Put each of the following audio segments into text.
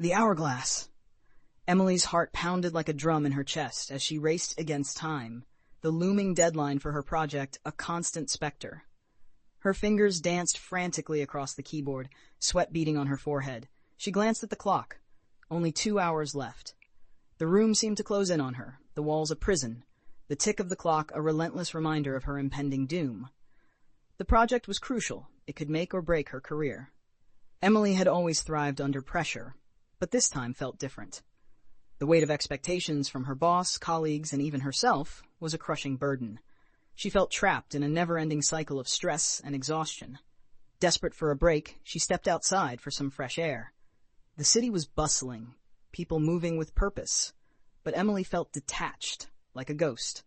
The hourglass! Emily's heart pounded like a drum in her chest as she raced against time, the looming deadline for her project a constant specter. Her fingers danced frantically across the keyboard, sweat beading on her forehead. She glanced at the clock. Only 2 hours left. The room seemed to close in on her, the walls a prison, the tick of the clock a relentless reminder of her impending doom. The project was crucial. It could make or break her career. Emily had always thrived under pressure, but this time felt different. The weight of expectations from her boss, colleagues, and even herself was a crushing burden. She felt trapped in a never-ending cycle of stress and exhaustion. Desperate for a break, she stepped outside for some fresh air. The city was bustling, people moving with purpose, but Emily felt detached, like a ghost.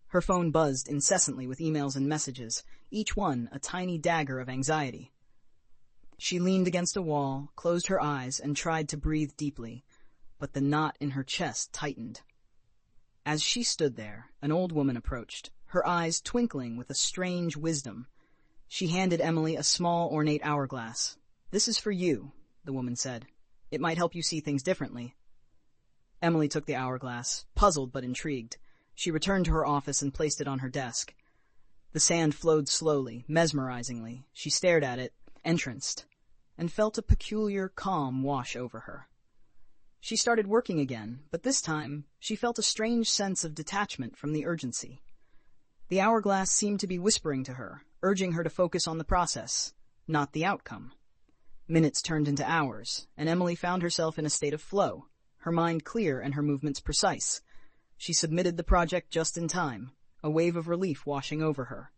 Her phone buzzed incessantly with emails and messages, each one a tiny dagger of anxiety. She leaned against a wall, closed her eyes, and tried to breathe deeply, but the knot in her chest tightened. As she stood there, an old woman approached, her eyes twinkling with a strange wisdom. She handed Emily a small, ornate hourglass. "This is for you," the woman said. "It might help you see things differently." Emily took the hourglass, puzzled but intrigued. She returned to her office and placed it on her desk. The sand flowed slowly, mesmerizingly. She stared at it, entranced, and felt a peculiar calm wash over her. She started working again, but this time she felt a strange sense of detachment from the urgency. The hourglass seemed to be whispering to her, urging her to focus on the process, not the outcome. Minutes turned into hours, and Emily found herself in a state of flow, her mind clear and her movements precise. She submitted the project just in time, a wave of relief washing over her.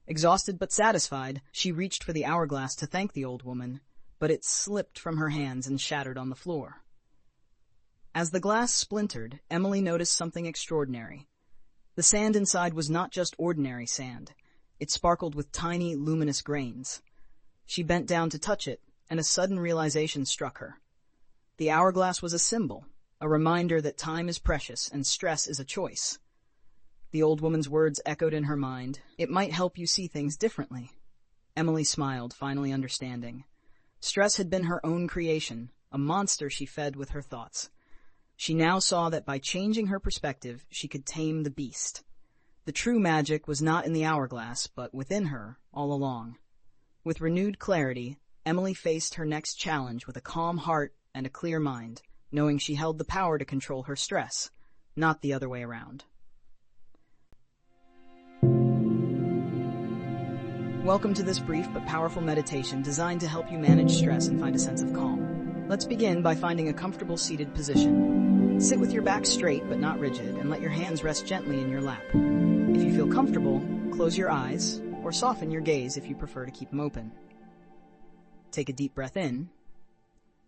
Exhausted but satisfied, she reached for the hourglass to thank the old woman, but it slipped from her hands and shattered on the floor. As the glass splintered, Emily noticed something extraordinary. The sand inside was not just ordinary sand. It sparkled with tiny, luminous grains. She bent down to touch it, and a sudden realization struck her. The hourglass was a symbol, a reminder that time is precious and stress is a choice. The old woman's words echoed in her mind. "It might help you see things differently." Emily smiled, finally understanding. Stress had been her own creation, a monster she fed with her thoughts. She now saw that by changing her perspective, she could tame the beast. The true magic was not in the hourglass, but within her, all along. With renewed clarity, Emily faced her next challenge with a calm heart and a clear mind, knowing she held the power to control her stress, not the other way around. Welcome to this brief but powerful meditation designed to help you manage stress and find a sense of calm. Let's begin by finding a comfortable seated position. Sit with your back straight but not rigid, and let your hands rest gently in your lap. If you feel comfortable, close your eyes, or soften your gaze if you prefer to keep them open. Take a deep breath in,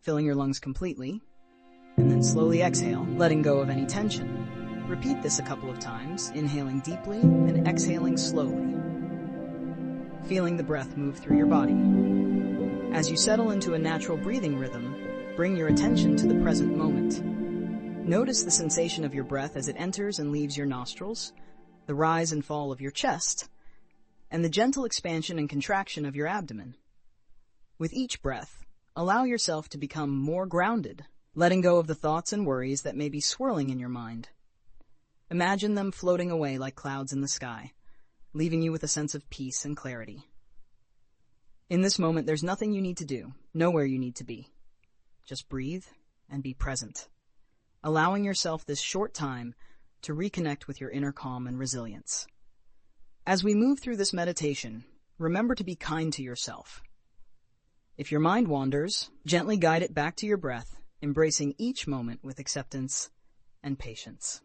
filling your lungs completely, and then slowly exhale, letting go of any tension. Repeat this a couple of times, inhaling deeply and exhaling slowly, feeling the breath move through your body. As you settle into a natural breathing rhythm, bring your attention to the present moment. Notice the sensation of your breath as it enters and leaves your nostrils, the rise and fall of your chest, and the gentle expansion and contraction of your abdomen. With each breath, allow yourself to become more grounded, letting go of the thoughts and worries that may be swirling in your mind. Imagine them floating away like clouds in the sky, leaving you with a sense of peace and clarity. In this moment, there's nothing you need to do, nowhere you need to be. Just breathe and be present, allowing yourself this short time to reconnect with your inner calm and resilience. As we move through this meditation, remember to be kind to yourself. If your mind wanders, gently guide it back to your breath, embracing each moment with acceptance and patience.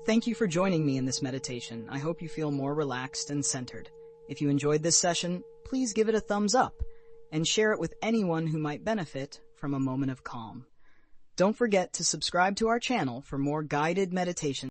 Thank you for joining me in this meditation. I hope you feel more relaxed and centered. If you enjoyed this session, please give it a thumbs up and share it with anyone who might benefit from a moment of calm. Don't forget to subscribe to our channel for more guided meditations.